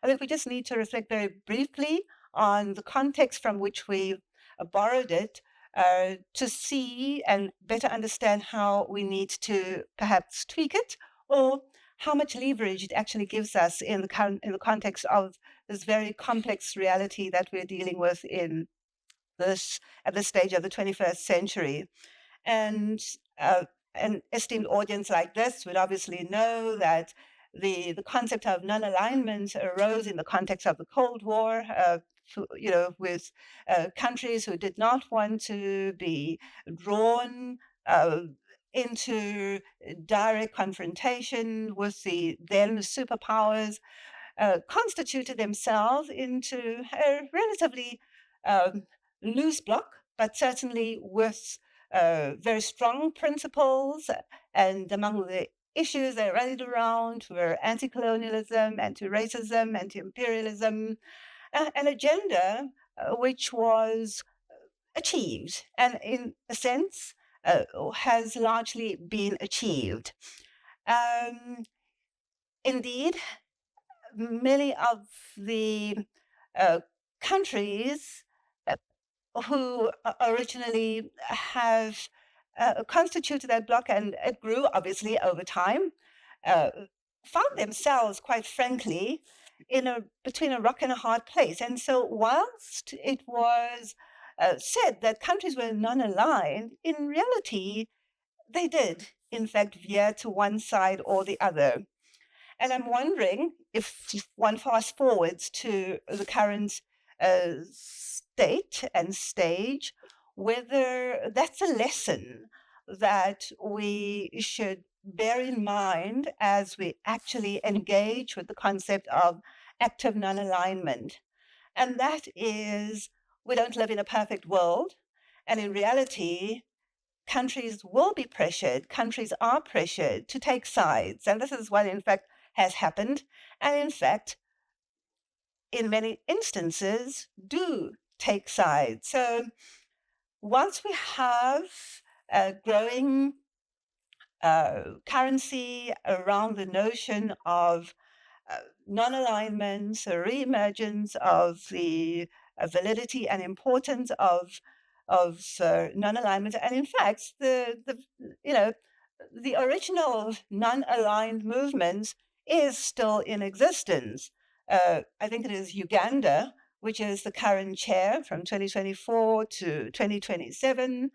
I think we just need to reflect very briefly on the context from which we borrowed it to see and better understand how we need to perhaps tweak it, or how much leverage it actually gives us in the context of this very complex reality that we're dealing with in this at this stage of the 21st century. And an esteemed audience like this would obviously know that the concept of non-alignment arose in the context of the Cold War, with countries who did not want to be drawn into direct confrontation with the then superpowers, constituted themselves into a relatively um, loose bloc, but certainly with very strong principles. And among the issues they rallied around were anti-colonialism, anti-racism, anti-imperialism, an agenda which was achieved, and in a sense has largely been achieved. Um, Indeed, many of the uh, countries who originally have constituted that bloc, and it grew obviously over time, uh, found themselves, quite frankly, between a rock and a hard place. And so, whilst it was said that countries were non-aligned, in reality, they did, in fact, veer to one side or the other. And I'm wondering if one fast forwards to the current state and stage, whether that's a lesson that we should bear in mind as we actually engage with the concept of active non-alignment. And that is, we don't live in a perfect world. And in reality, countries will be pressured, countries are pressured to take sides. And this is what, in fact, has happened. And in fact, in many instances, do take sides. So once we have a growing currency around the notion of non-alignment, a reimagines of the validity and importance of non-alignment, and in fact, the original non-aligned movement is still in existence. I think it is Uganda, which is the current chair from 2024 to 2027.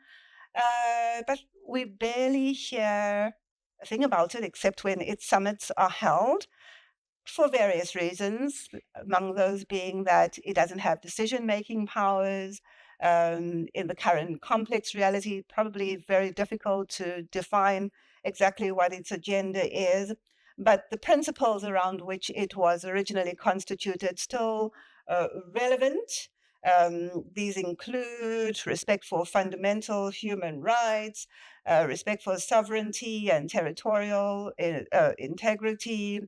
But we barely hear a thing about it except when its summits are held for various reasons, among those being that it doesn't have decision-making powers. In the current complex reality, probably very difficult to define exactly what its agenda is, but the principles around which it was originally constituted still relevant. These include respect for fundamental human rights, respect for sovereignty and territorial integrity,